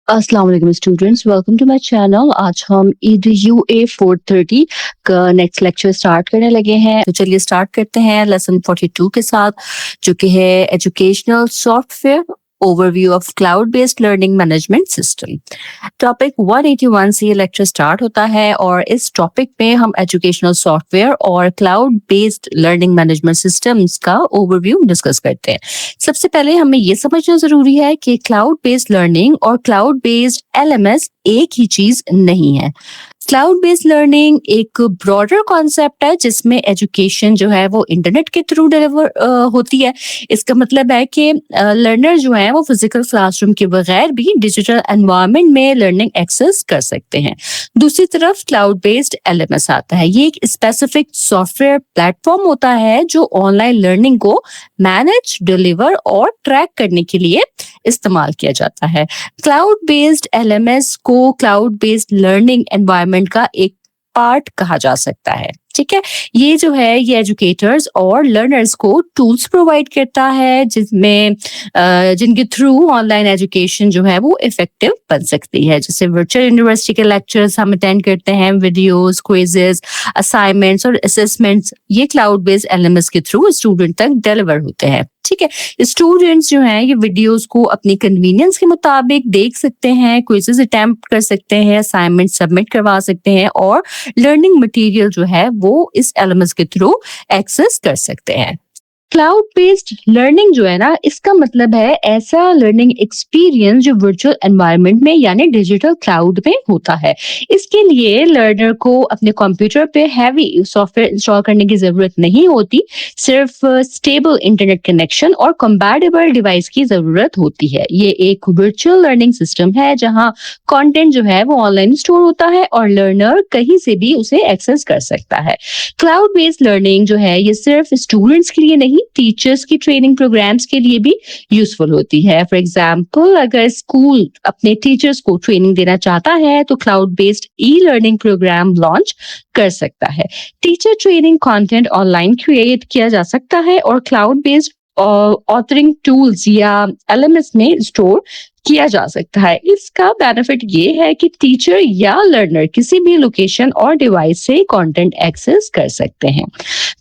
अस्सलाम वालेकुम students, welcome to my channel. आज हम EDUA 430 का नेक्स्ट लेक्चर स्टार्ट करने लगे हैं। तो चलिए स्टार्ट करते हैं लेसन 42 के साथ, जो कि है educational software overview of cloud based learning management system. Topic 181 से ये लेक्चर स्टार्ट होता है और इस टॉपिक में हम एजुकेशनल सॉफ्टवेयर और cloud based learning management systems का ओवरव्यू डिस्कस करते हैं। सबसे पहले हमें ये समझना जरूरी है कि क्लाउड बेस्ड लर्निंग और क्लाउड बेस्ड LMS एक ही चीज नहीं है। क्लाउड बेस्ड लर्निंग एक ब्रॉडर कॉन्सेप्ट है जिसमें एजुकेशन जो है वो इंटरनेट के थ्रू डिलीवर होती है। इसका मतलब है कि लर्नर जो है वो फिजिकल क्लासरूम के बगैर भी डिजिटल एनवायरनमेंट में लर्निंग एक्सेस कर सकते हैं। दूसरी तरफ क्लाउड बेस्ड LMS आता है। ये एक स्पेसिफिक सॉफ्टवेयर प्लेटफॉर्म होता है जो ऑनलाइन लर्निंग को मैनेज, डिलीवर और ट्रैक करने के लिए इस्तेमाल किया जाता है। क्लाउड बेस्ड LMS को क्लाउड बेस्ड लर्निंग एनवायरनमेंट का एक पार्ट कहा जा सकता है। ठीक है, ये जो है ये एजुकेटर्स और लर्नर्स को टूल्स प्रोवाइड करता है जिसमें जिनके थ्रू ऑनलाइन एजुकेशन जो है वो इफेक्टिव बन सकती है। जैसे वर्चुअल यूनिवर्सिटी के लेक्चर्स हम अटेंड करते हैं, वीडियोस, क्विजेस, असाइनमेंट्स और असेसमेंट्स ये क्लाउड बेस्ड LMS के थ्रू स्टूडेंट तक डिलीवर होते हैं। ठीक है, स्टूडेंट्स जो हैं ये वीडियोस को अपनी कन्वीनियंस के मुताबिक देख सकते हैं, क्विजेस अटेम्प्ट कर सकते हैं, असाइनमेंट सबमिट करवा सकते हैं और लर्निंग मटेरियल जो है वो इस LMS के थ्रू एक्सेस कर सकते हैं। क्लाउड बेस्ड लर्निंग जो है ना, इसका मतलब है ऐसा लर्निंग एक्सपीरियंस जो वर्चुअल एनवायरनमेंट में यानी डिजिटल क्लाउड में होता है। इसके लिए लर्नर को अपने कंप्यूटर पे हैवी सॉफ्टवेयर इंस्टॉल करने की जरूरत नहीं होती, सिर्फ स्टेबल इंटरनेट कनेक्शन और कंपैटिबल डिवाइस की जरूरत होती है। ये एक वर्चुअल लर्निंग सिस्टम है जहां कंटेंट जो है वो ऑनलाइन स्टोर होता है और लर्नर कहीं से भी उसे एक्सेस कर सकता है। क्लाउड बेस्ड लर्निंग जो है ये सिर्फ स्टूडेंट्स के लिए नहीं, टीचर्स की ट्रेनिंग प्रोग्राम्स के लिए भी यूजफुल होती है। फॉर एग्जांपल, अगर स्कूल अपने टीचर्स को ट्रेनिंग देना चाहता है तो cloud based e learning programme launch कर सकता है। Teacher training content online create किया जा सकता है और क्लाउड बेस्ड ऑथरिंग टूल्स या LMS में स्टोर किया जा सकता है। इसका बेनिफिट ये है कि टीचर या लर्नर किसी भी लोकेशन और डिवाइस से कंटेंट एक्सेस कर सकते हैं।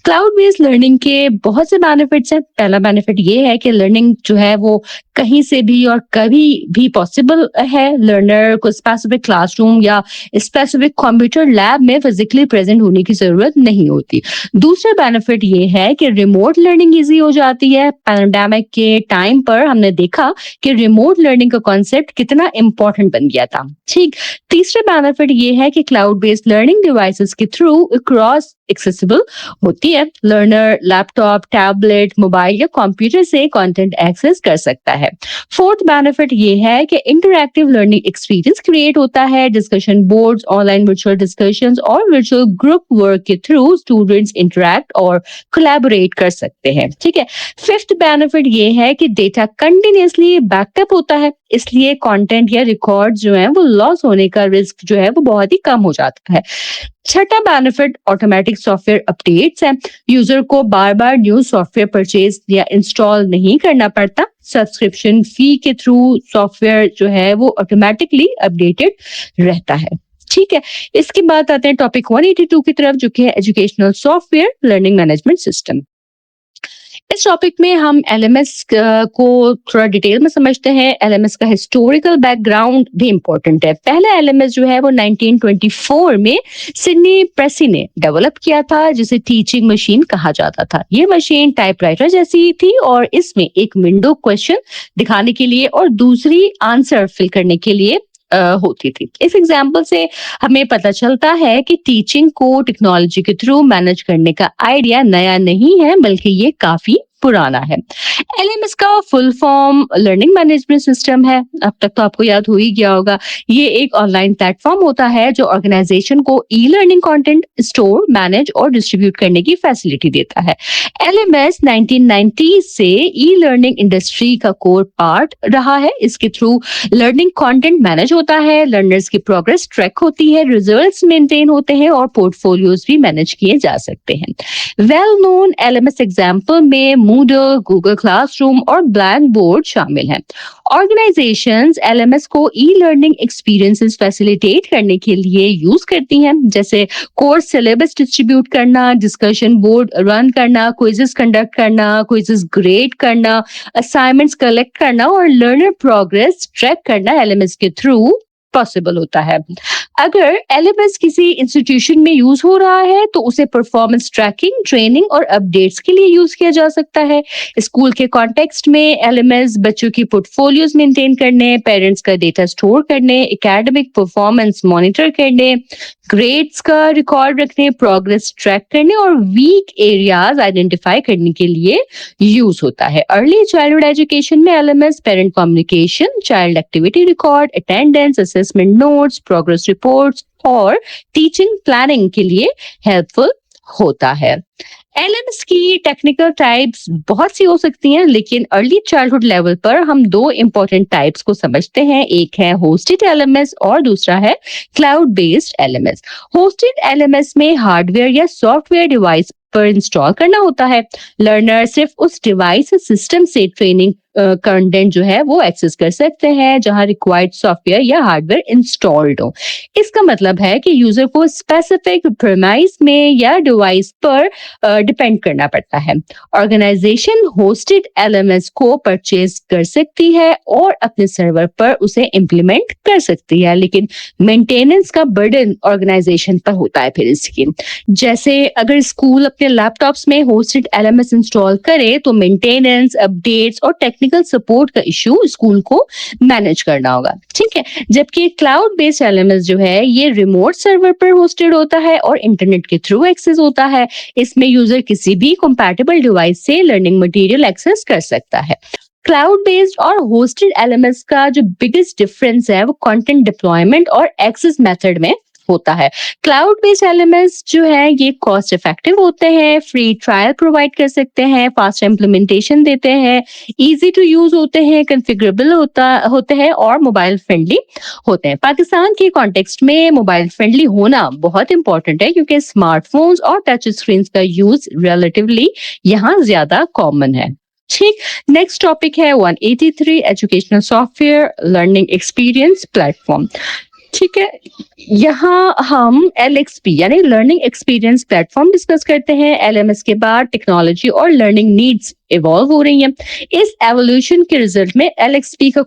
क्लाउड बेस्ड लर्निंग के बहुत से बेनिफिट्स हैं। पहला बेनिफिट ये है कि लर्निंग जो है वो कहीं से भी और कभी भी पॉसिबल है। लर्नर को स्पेसिफिक क्लासरूम या स्पेसिफिक कंप्यूटर लैब में फिजिकली प्रेजेंट होने की जरूरत नहीं होती। दूसरा बेनिफिट ये है कि रिमोट लर्निंग इजी हो जाती है। पैंडेमिक के टाइम पर हमने देखा कि रिमोट लर्निंग का कॉन्सेप्ट कितना इंपॉर्टेंट बन गया था। ठीक, तीसरा बेनिफिट ये है कि क्लाउड बेस्ड लर्निंग डिवाइसेस के थ्रू क्रॉस एक्सेसिबल होती है। लर्नर लैपटॉप, टैबलेट, मोबाइल या कंप्यूटर से कंटेंट एक्सेस कर सकता है। फोर्थ बेनिफिट ये है कि इंटरैक्टिव लर्निंग एक्सपीरियंस क्रिएट होता है। Discussion boards, online virtual discussions और वर्चुअल ग्रुप वर्क के थ्रू स्टूडेंट्स इंटरैक्ट और कोलैबोरेट कर सकते हैं। ठीक है, फिफ्थ बेनिफिट ये है कि डेटा कंटिन्यूअसली बैकअप होता है, इसलिए कंटेंट या रिकॉर्ड जो है वो लॉस होने का रिस्क जो है वो बहुत ही कम हो जाता है। छठा बेनिफिट ऑटोमेटिक सॉफ्टवेयर अपडेट्स है। यूजर को बार बार न्यू सॉफ्टवेयर परचेज या इंस्टॉल नहीं करना पड़ता। सब्सक्रिप्शन फी के थ्रू सॉफ्टवेयर जो है वो ऑटोमेटिकली अपडेटेड रहता है। ठीक है, इसके बाद आते हैं टॉपिक 182 की तरफ, जो कि है educational software learning management system. इस टॉपिक में हम LMS को थोड़ा डिटेल में समझते हैं। LMS का हिस्टोरिकल बैकग्राउंड भी इम्पोर्टेंट है। पहला LMS जो है वो 1924 में सिडनी प्रेसी ने डेवलप किया था, जिसे टीचिंग मशीन कहा जाता था। ये मशीन टाइपराइटर जैसी थी और इसमें एक विंडो क्वेश्चन दिखाने के लिए और दूसरी आंसर फिल करने के लिए होती थी। इस एग्जाम्पल से हमें पता चलता है कि टीचिंग को टेक्नोलॉजी के थ्रू मैनेज करने का आइडिया नया नहीं है, बल्कि ये काफी पुराना है। LMS का full form learning management system है। अब तक तो आपको याद हो ही गया होगा। ये एक ऑनलाइन प्लेटफॉर्म होता है जो ऑर्गेनाइजेशन को ई-लर्निंग कंटेंट स्टोर, मैनेज और डिस्ट्रीब्यूट करने की फैसिलिटी देता है। LMS 1990 से ई-लर्निंग इंडस्ट्री का कोर पार्ट रहा है। इसके थ्रू लर्निंग कंटेंट मैनेज होता है, लर्नर्स की प्रोग्रेस ट्रैक होती है, रिजल्ट्स मेंटेन होते हैं और पोर्टफोलियोज भी मैनेज किए जा सकते हैं। वेल नोन LMS एग्जाम्पल में मूडल, गूगल क्लासरूम और ब्लैक बोर्ड शामिल हैं। ऑर्गेनाइजेशंस एलएमएस को ई लर्निंग एक्सपीरियंसेस फैसिलिटेट करने के लिए यूज करती हैं, जैसे कोर्स सिलेबस डिस्ट्रीब्यूट करना, डिस्कशन बोर्ड रन करना, क्विजेस कंडक्ट करना, क्विजेस ग्रेड करना, असाइनमेंट्स कलेक्ट करना और लर्नर प्रोग्रेस ट्रैक करना एलएमएस के थ्रू पॉसिबल होता है। अगर एलएमएस किसी इंस्टीट्यूशन में यूज हो रहा है तो उसे परफॉर्मेंस ट्रैकिंग, ट्रेनिंग और अपडेट्स के लिए यूज किया जा सकता है। स्कूल के कॉन्टेक्स्ट में एलएमएस बच्चों की पोर्टफोलियोज मेंटेन करने, पेरेंट्स का डेटा स्टोर करने, एकेडमिक परफॉर्मेंस मॉनिटर करने, ग्रेड्स का रिकॉर्ड रखने, प्रोग्रेस ट्रैक करने और वीक एरियाज आइडेंटिफाई करने के लिए यूज होता है। अर्ली चाइल्डहुड एजुकेशन में LMS parent communication, child activity record, attendance, assessment notes, progress reports और टीचिंग प्लानिंग के लिए हेल्पफुल होता है। एलएमएस की टेक्निकल टाइप्स बहुत सी हो सकती हैं, लेकिन अर्ली चाइल्डहुड लेवल पर हम दो इंपॉर्टेंट टाइप्स को समझते हैं। एक है होस्टेड एलएमएस और दूसरा है cloud based LMS. Hosted LMS में हार्डवेयर या सॉफ्टवेयर डिवाइस पर इंस्टॉल करना होता है। लर्नर सिर्फ उस डिवाइस सिस्टम से ट्रेनिंग कंटेंट जो है वो एक्सेस कर सकते हैं जहां रिक्वायर्ड सॉफ्टवेयर या हार्डवेयर इंस्टॉल्ड हो। इसका मतलब है कि यूजर को स्पेसिफिक प्रीमाइस में या डिवाइस पर डिपेंड करना पड़ता है। ऑर्गेनाइजेशन होस्टेड एलएमएस को परचेज कर सकती है और अपने सर्वर पर उसे इंप्लीमेंट कर सकती है, लेकिन मेंटेनेंस का बर्डन ऑर्गेनाइजेशन पर होता है। फिर इसकी जैसे अगर स्कूल अपने लैपटॉप्स में होस्टेड एलएमएस इंस्टॉल करे तो मेंटेनेंस, अपडेट्स और टेक्निकल सपोर्ट का इशू स्कूल को मैनेज करना होगा, ठीक है। जबकि क्लाउड बेस्ड एलएमएस जो है ये रिमोट सर्वर पर होस्टेड होता है और इंटरनेट के थ्रू एक्सेस होता है। इसमें यूजर किसी भी कंपैटिबल डिवाइस से लर्निंग मटेरियल एक्सेस कर सकता है। क्लाउड बेस्ड और होस्टेड एलएमएस का जो बिगेस्ट डिफरेंस है वो कंटेंट डिप्लॉयमेंट और एक्सेस मेथड में होता है। क्लाउड बेस्ड एलएमएस जो है ये कॉस्ट इफेक्टिव होते हैं, फ्री ट्रायल प्रोवाइड कर सकते हैं, फास्ट इम्प्लीमेंटेशन देते हैं, इजी टू यूज होते हैं, कॉन्फ़िगरेबल होते हैं और मोबाइल फ्रेंडली होते हैं। पाकिस्तान के कॉन्टेक्स्ट में मोबाइल फ्रेंडली होना बहुत इंपॉर्टेंट है क्योंकि स्मार्टफोन्स और टच स्क्रीन का यूज रिलेटिवली यहाँ ज्यादा कॉमन है। ठीक, नेक्स्ट टॉपिक है 183 educational software learning experience platform. ठीक है, यहाँ हम LXP यानी लर्निंग एक्सपीरियंस प्लेटफॉर्म डिस्कस करते हैं। LMS के बाद टेक्नोलॉजी और लर्निंग नीड्स इवॉल्व हो रही हैं। इस एवोल्यूशन के रिजल्ट में LXP का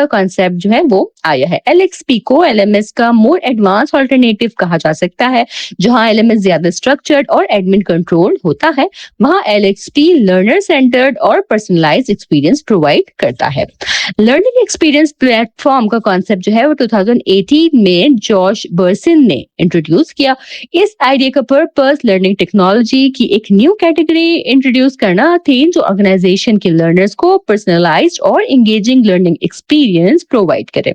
कॉन्सेप्ट जो है वो आया है। LXP को LMS का मोर एडवांस ऑल्टरनेटिव कहा जा सकता है। जहां LMS ज्यादा स्ट्रक्चर्ड और एडमिन कंट्रोल होता है, वहां LXP लर्नर सेंटर्ड और पर्सनलाइज्ड एक्सपीरियंस प्रोवाइड करता है। लर्निंग एक्सपीरियंस प्लेटफॉर्म का कॉन्सेप्ट जो है वो 2018 में जॉश बर्सिन ने इंट्रोड्यूस किया। इस आइडिया का पर्पस लर्निंग टेक्नोलॉजी की एक न्यू कैटेगरी इंट्रोड्यूस करना थी जो ऑर्गेनाइजेशन के लर्नर्स को पर्सनलाइज्ड और एंगेजिंग लर्निंग एक्सपीरियंस प्रोवाइड करे।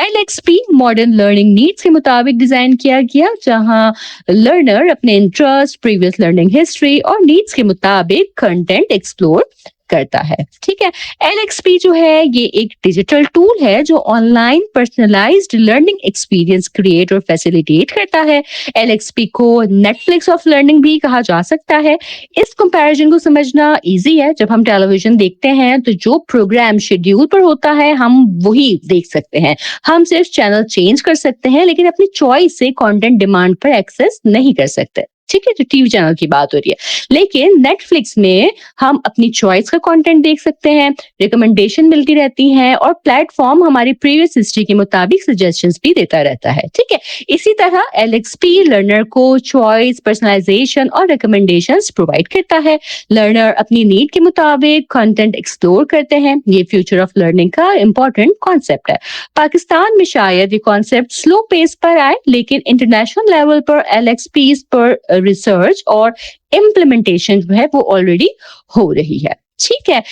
LXP मॉडर्न लर्निंग नीड्स के मुताबिक डिजाइन किया गया, जहां लर्नर अपने इंटरेस्ट, प्रीवियस लर्निंग हिस्ट्री और नीड्स के मुताबिक कंटेंट एक्सप्लोर करता है। ठीक है, LXP जो है ये एक डिजिटल टूल है जो online personalised learning experience create और फैसिलिटेट करता है। LXP को नेटफ्लिक्स ऑफ लर्निंग भी कहा जा सकता है। इस कंपैरिजन को समझना इजी है। जब हम टेलीविजन देखते हैं तो जो प्रोग्राम शेड्यूल पर होता है हम वही देख सकते हैं। हम सिर्फ चैनल चेंज कर सकते हैं, लेकिन अपनी चॉइस से कंटेंट डिमांड पर एक्सेस नहीं कर सकते। ठीक है, जो टीवी चैनल की बात हो रही है। लेकिन नेटफ्लिक्स में हम अपनी चॉइस का कंटेंट देख सकते हैं, रिकमेंडेशन मिलती रहती हैं और प्लेटफॉर्म हमारी प्रीवियस हिस्ट्री के मुताबिक सजेशंस भी देता रहता है। ठीक है, इसी तरह LXP लर्नर को चॉइस, पर्सनलाइजेशन और रिकमेंडेशंस प्रोवाइड करता है। लर्नर अपनी नीड के मुताबिक कंटेंट एक्सप्लोर करते हैं। ये फ्यूचर ऑफ लर्निंग का इंपॉर्टेंट कॉन्सेप्ट है। पाकिस्तान में शायद ये कॉन्सेप्ट स्लो पेस पर आए, लेकिन इंटरनेशनल लेवल पर LXP पर रिसर्च और इम्प्लीमेंटेशन जो है वो ऑलरेडी हो रही है। ठीक है,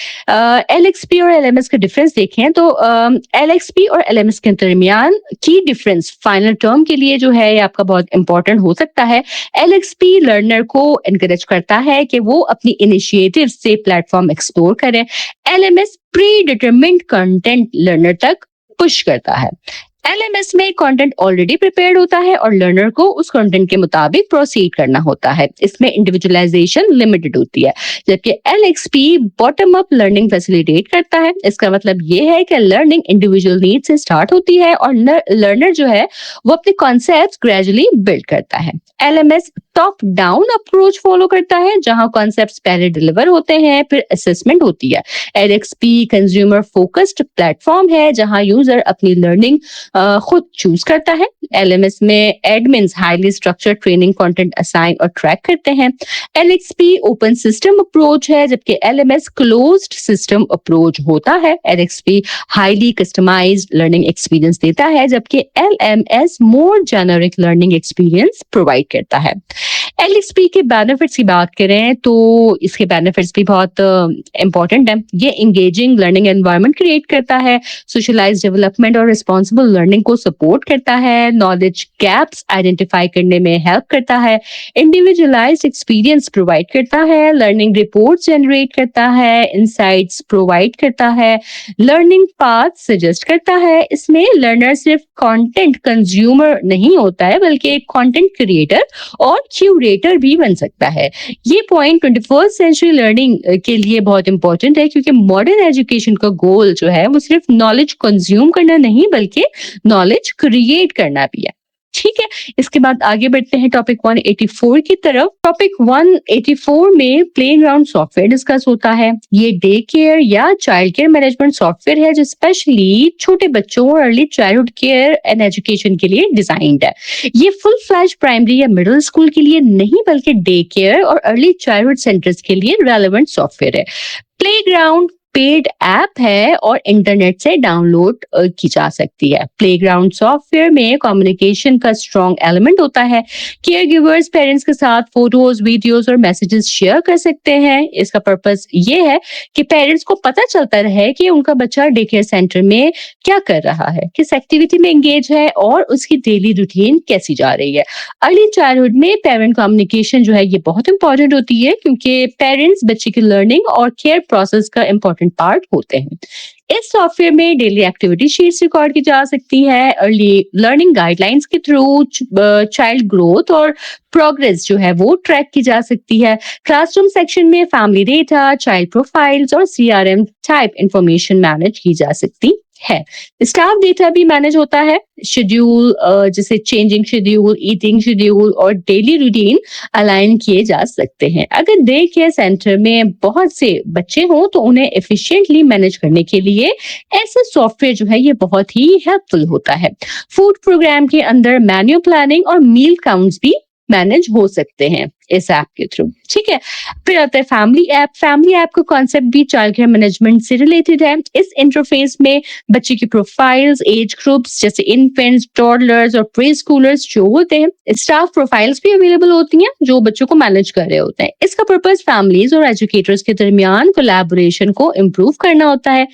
LXP और LMS का डिफरेंस देखें तो LXP और LMS के दरमियान की डिफरेंस फाइनल टर्म के लिए जो है ये आपका बहुत इंपॉर्टेंट हो सकता है। LXP लर्नर को एनकरेज करता है कि वो अपनी इनिशिएटिव से प्लेटफॉर्म एक्सप्लोर करें। LMS pre determined content learner तक पुश करता है। एलएमएस में कंटेंट ऑलरेडी प्रिपेयर्ड होता है और लर्नर को उस कंटेंट के मुताबिक प्रोसीड करना होता है। इसमें इंडिविजुअलाइजेशन लिमिटेड होती है, जबकि एलएक्सपी बॉटम अप लर्निंग फैसिलिटेट करता है। इसका मतलब ये है कि लर्निंग इंडिविजुअल नीड से स्टार्ट होती है और लर्नर जो है वो अपने कॉन्सेप्ट्स ग्रेजुअली बिल्ड करता है। LMS top down approach follow करता है, जहां कॉन्सेप्ट्स पहले डिलीवर होते हैं फिर असेसमेंट होती है। एलएक्सपी कंज्यूमर फोकस्ड प्लेटफॉर्म है, जहां यूजर अपनी लर्निंग खुद चूज करता है। एलएमएस में admins highly structured training content assign और ट्रैक करते हैं। एलएक्सपी ओपन सिस्टम अप्रोच है, जबकि एलएमएस क्लोज्ड सिस्टम अप्रोच होता है। एलएक्सपी हाईली कस्टमाइज्ड लर्निंग एक्सपीरियंस देता है, जबकि एलएमएस मोर जेनरिक लर्निंग एक्सपीरियंस प्रोवाइड करता है। एलएक्सपी के बेनिफिट्स की बात करें तो इसके बेनिफिट्स भी बहुत इंपॉर्टेंट है। ये इंगेजिंग लर्निंग एनवायरनमेंट क्रिएट करता है, सोशलाइज डेवलपमेंट और रिस्पॉन्सिबल लर्निंग को सपोर्ट करता है, नॉलेज गैप्स आइडेंटिफाई करने में हेल्प करता है, इंडिविजुअलाइज्ड एक्सपीरियंस प्रोवाइड करता है, लर्निंग रिपोर्ट जनरेट करता है, इंसाइट्स प्रोवाइड करता है, लर्निंग पाथ सजेस्ट करता है। इसमें लर्नर सिर्फ कंटेंट कंज्यूमर नहीं होता है, बल्कि एक कंटेंट क्रिएटर और क्यूरेटर भी बन सकता है। ये पॉइंट 21st सेंचुरी लर्निंग के लिए बहुत इंपॉर्टेंट है, क्योंकि मॉडर्न एजुकेशन का गोल जो है वो सिर्फ नॉलेज कंज्यूम करना नहीं बल्कि नॉलेज क्रिएट करना भी है। ठीक है, इसके बाद आगे बढ़ते हैं टॉपिक 184 की तरफ। टॉपिक 184 में प्लेग्राउंड सॉफ्टवेयर डिस्कस होता है। ये डे केयर या चाइल्ड केयर मैनेजमेंट सॉफ्टवेयर है, जो स्पेशली छोटे बच्चों और early childhood care and education के लिए डिजाइंड है। ये फुल फ्लैश प्राइमरी या मिडिल स्कूल के लिए नहीं बल्कि डे केयर और अर्ली चाइल्डहुड सेंटर्स के लिए रेलेवेंट सॉफ्टवेयर है। प्लेग्राउंड पेड ऐप है और इंटरनेट से डाउनलोड की जा सकती है। प्लेग्राउंड सॉफ्टवेयर में कम्युनिकेशन का स्ट्रॉन्ग एलिमेंट होता है। केयर गिवर्स पेरेंट्स के साथ फोटोज, वीडियोस और मैसेजेस शेयर कर सकते हैं। इसका पर्पस ये है कि पेरेंट्स को पता चलता रहे कि उनका बच्चा डे केयर सेंटर में क्या कर रहा है, किस एक्टिविटी में एंगेज है और उसकी डेली रूटीन कैसी जा रही है। अर्ली चाइल्डहुड में पेरेंट कम्युनिकेशन जो है ये बहुत इंपॉर्टेंट होती है, क्योंकि पेरेंट्स बच्चे की लर्निंग और केयर प्रोसेस का इंपॉर्टेंट पार्ट होते हैं। इस सॉफ्टवेयर में डेली एक्टिविटी शीट्स रिकॉर्ड की जा सकती है। अर्ली लर्निंग गाइडलाइंस के थ्रू चाइल्ड ग्रोथ और प्रोग्रेस जो है वो ट्रैक की जा सकती है। क्लासरूम सेक्शन में फैमिली डेटा, चाइल्ड प्रोफाइल्स और सीआरएम टाइप इंफॉर्मेशन मैनेज की जा सकती है। स्टाफ डेटा भी मैनेज होता है। शेड्यूल जैसे चेंजिंग शेड्यूल, ईटिंग शेड्यूल और डेली रूटीन अलाइन किए जा सकते हैं। अगर डे केयर सेंटर में बहुत से बच्चे हों तो उन्हें एफिशिएंटली मैनेज करने के लिए ऐसे सॉफ्टवेयर जो है ये बहुत ही हेल्पफुल होता है। फूड प्रोग्राम के अंदर मेन्यू प्लानिंग और मील काउंट्स भी मैनेज हो सकते हैं इस ऐप के थ्रू। ठीक है, फिर आता है फैमिली ऐप। फैमिली ऐप का कॉन्सेप्ट भी चाइल्ड केयर मैनेजमेंट से रिलेटेड है। इस इंटरफेस में बच्चे की प्रोफाइल्स, एज ग्रुप्स जैसे इन्फेंट्स, टॉडलर्स और प्री स्कूलर्स जो होते हैं, स्टाफ प्रोफाइल्स भी अवेलेबल होती हैं जो बच्चों को मैनेज कर रहे होते हैं। इसका पर्पस फैमिलीज और एजुकेटर्स के दरमियान कोलैबोरेशन को इम्प्रूव करना होता है।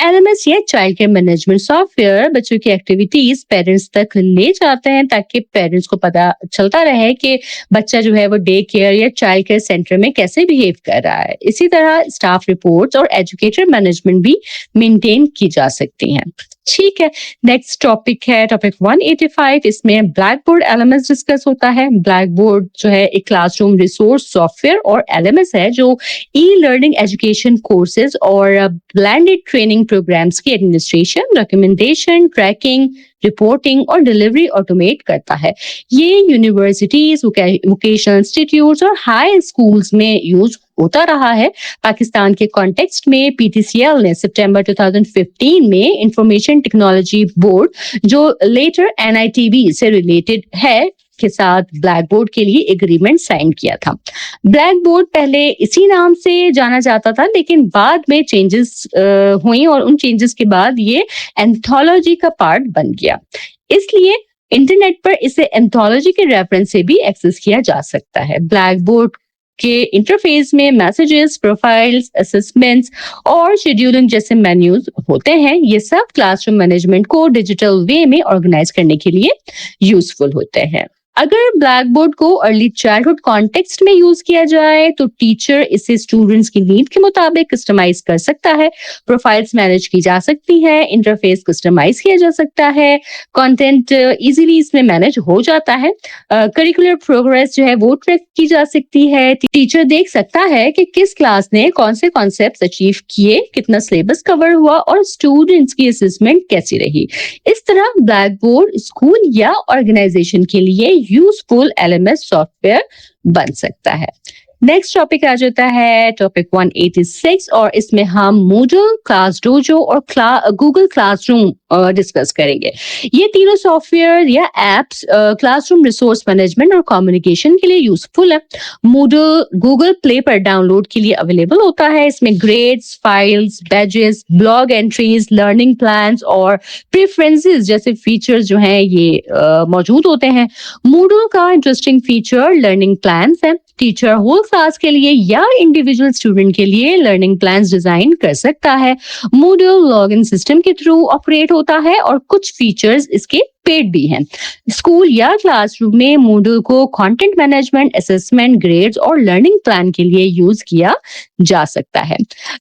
एलएमएस या चाइल्ड केयर मैनेजमेंट सॉफ्टवेयर बच्चों की एक्टिविटीज पेरेंट्स तक ले जाते हैं, ताकि पेरेंट्स को पता चलता रहे कि बच्चा जो है वो डे केयर या चाइल्ड केयर सेंटर में कैसे बिहेव कर रहा है। इसी तरह स्टाफ रिपोर्ट्स और एजुकेटर मैनेजमेंट भी मेंटेन की जा सकती हैं। ठीक है, नेक्स्ट टॉपिक है टॉपिक 185। इसमें ब्लैक बोर्ड एलएमएस डिस्कस होता है। ब्लैक बोर्ड जो है एक क्लासरूम रिसोर्स सॉफ्टवेयर और एलएमएस है जो ई लर्निंग एजुकेशन कोर्सेज और ब्लेंडेड ट्रेनिंग प्रोग्राम्स की एडमिनिस्ट्रेशन, डॉक्यूमेंटेशन, ट्रैकिंग, रिपोर्टिंग और डिलीवरी ऑटोमेट करता है। ये यूनिवर्सिटीज, वोकेशनल इंस्टीट्यूट्स और हाई स्कूल्स में यूज होता रहा है। पाकिस्तान के कॉन्टेक्स्ट में पीटीसीएल ने सितंबर 2015 में इंफॉर्मेशन टेक्नोलॉजी बोर्ड, जो लेटर एनआईटीबी से रिलेटेड है, के साथ ब्लैक बोर्ड के लिए एग्रीमेंट साइन किया था। ब्लैक बोर्ड पहले इसी नाम से जाना जाता था, लेकिन बाद में चेंजेस हुई और उन चेंजेस के बाद ये एंथोलॉजी का पार्ट बन गया। इसलिए इंटरनेट पर इसे एंथोलॉजी के रेफरेंस से भी एक्सेस किया जा सकता है। ब्लैक बोर्ड के इंटरफेस में मैसेजेस, प्रोफाइल्स, असेसमेंट्स और शेड्यूलिंग जैसे मेन्यूज होते हैं। ये सब क्लासरूम मैनेजमेंट को डिजिटल वे में ऑर्गेनाइज करने के लिए यूजफुल होते हैं। अगर ब्लैक बोर्ड को अर्ली चाइल्डहुड कॉन्टेक्स्ट में यूज किया जाए तो टीचर इसे स्टूडेंट्स की नीड के मुताबिक कस्टमाइज कर सकता है। प्रोफाइल्स मैनेज की जा सकती है, इंटरफेस कस्टमाइज किया जा सकता है, कंटेंट इजीली इसमें मैनेज हो जाता है। करिकुलर प्रोग्रेस जो है वो ट्रैक की जा सकती है। टीचर देख सकता है कि किस क्लास ने कौन से कॉन्सेप्ट्स अचीव किए, कितना सिलेबस कवर हुआ और स्टूडेंट्स की असेसमेंट कैसी रही। इस तरह ब्लैक बोर्ड स्कूल या ऑर्गेनाइजेशन के लिए यूजफुल एलएमएस सॉफ्टवेयर बन सकता है। नेक्स्ट टॉपिक आ जाता है टॉपिक 186 और इसमें हम मूडल, क्लास डोजो और गूगल क्लासरूम डिस्कस करेंगे। ये तीनों सॉफ्टवेयर या एप्स क्लासरूम रिसोर्स मैनेजमेंट और कम्युनिकेशन के लिए यूजफुल है। मूडल गूगल प्ले पर डाउनलोड के लिए अवेलेबल होता है। इसमें grades, files, badges, blog entries, learning plans और प्रेफरेंसेस जैसे फीचर्स जो हैं ये मौजूद होते हैं। मूडल का इंटरेस्टिंग फीचर लर्निंग प्लान्स है। टीचर होल क्लास के लिए या इंडिविजुअल स्टूडेंट के लिए लर्निंग प्लान्स डिजाइन कर सकता है। मूडल लॉगिन सिस्टम के थ्रू ऑपरेट होता है और कुछ फीचर्स इसके पेड भी हैं। स्कूल या क्लासरूम में मूडल को कंटेंट मैनेजमेंट, असेसमेंट, ग्रेड्स और लर्निंग प्लान के लिए यूज किया जा सकता है।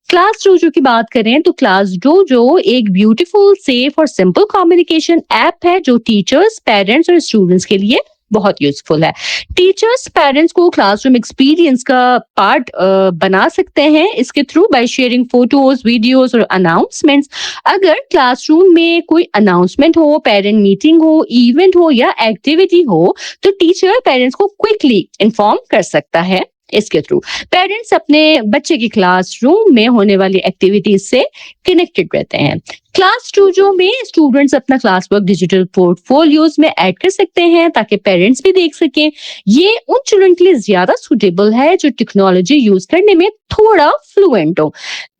क्लास डोजो की बात करें तो क्लास डोजो एक ब्यूटीफुल, सेफ और सिंपल कम्युनिकेशन ऐप है जो टीचर्स, पेरेंट्स और स्टूडेंट्स के लिए बहुत यूजफुल है। टीचर्स पेरेंट्स को क्लासरूम एक्सपीरियंस का पार्ट बना सकते हैं इसके through by sharing photos, videos और अनाउंसमेंट्स। अगर क्लासरूम में कोई अनाउंसमेंट हो, पेरेंट मीटिंग हो, इवेंट हो या एक्टिविटी हो तो टीचर पेरेंट्स को क्विकली इन्फॉर्म कर सकता है। इसके थ्रू पेरेंट्स अपने बच्चे की क्लासरूम में होने वाली एक्टिविटीज से कनेक्टेड रहते हैं। क्लास डोजो में स्टूडेंट्स अपना क्लास वर्क डिजिटल पोर्टफोलियोज में ऐड कर सकते हैं ताकि पेरेंट्स भी देख सकें। ये उन चिल्ड्रन के लिए ज्यादा सुटेबल है जो टेक्नोलॉजी यूज करने में थोड़ा फ्लुएंट हो।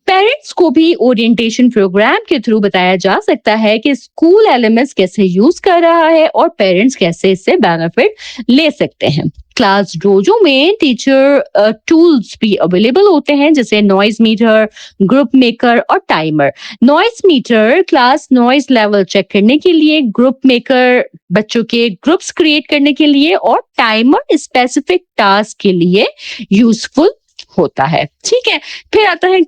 पेरेंट्स को भी ओरिएंटेशन प्रोग्राम के थ्रू बताया जा सकता है कि स्कूल एलएमएस कैसे यूज कर रहा है और पेरेंट्स कैसे इससे बेनिफिट ले सकते हैं। क्लास डोजो में टीचर टूल्स भी अवेलेबल होते हैं जैसे नॉइज मीटर, ग्रुप मेकर और timer. Noise meter class noise level check करने के लिए, ग्रुप मेकर बच्चों के ग्रुप्स क्रिएट करने के लिए और टाइमर स्पेसिफिक टास्क के लिए यूजफुल होता है। ठीक है, फिर आता है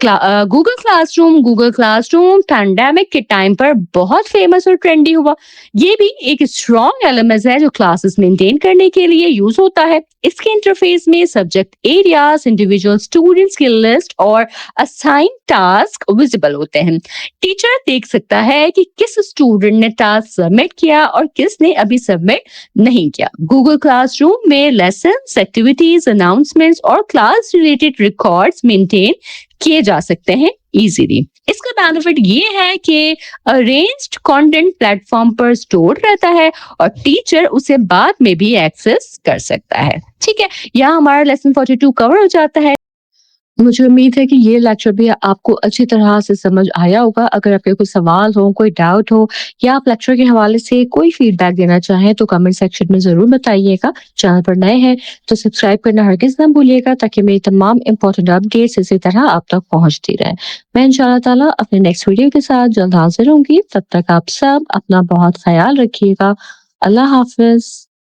Google classroom. Google classroom pandemic के टाइम पर बहुत फेमस और ट्रेंडी हुआ। ये भी एक स्ट्रॉन्ग एलएमएस है जो क्लासेस मेंटेन करने के लिए यूज होता है। इसके इंटरफेस में सब्जेक्ट एरियाज, इंडिविजुअल स्टूडेंट्स की लिस्ट और असाइन टास्क विजिबल होते हैं। टीचर देख सकता है कि किस स्टूडेंट ने टास्क सबमिट किया और किसने अभी सबमिट नहीं किया। गूगल क्लासरूम में लेसन्स, एक्टिविटीज, अनाउंसमेंट्स और क्लास रिलेटेड रिकॉर्ड्स मेंटेन किए जा सकते हैं इजीली। इसका बेनिफिट ये है कि अरेंज्ड कंटेंट प्लेटफॉर्म पर स्टोर रहता है और टीचर उसे बाद में भी एक्सेस कर सकता है। ठीक है, यहाँ हमारा लेसन 42 कवर हो जाता है। मुझे उम्मीद है कि ये लेक्चर भी आपको अच्छी तरह से समझ आया होगा। अगर आपके कोई सवाल हो, कोई डाउट हो या आप लेक्चर के हवाले से कोई फीडबैक देना चाहें तो कमेंट सेक्शन में ज़रूर बताइएगा। चैनल पर नए हैं तो सब्सक्राइब करना हरगिज़ ना भूलिएगा ताकि मेरी तमाम इम्पोर्टेंट अपडेट्स इसी तरह आप तक पहुँचती रहें। मैं इंशाअल्लाह ताला अपने नेक्स्ट वीडियो के साथ जल्द हाज़िर होंगी। तब तक आप सब अपना बहुत ख़याल रखिएगा। अल्लाह हाफ़िज़।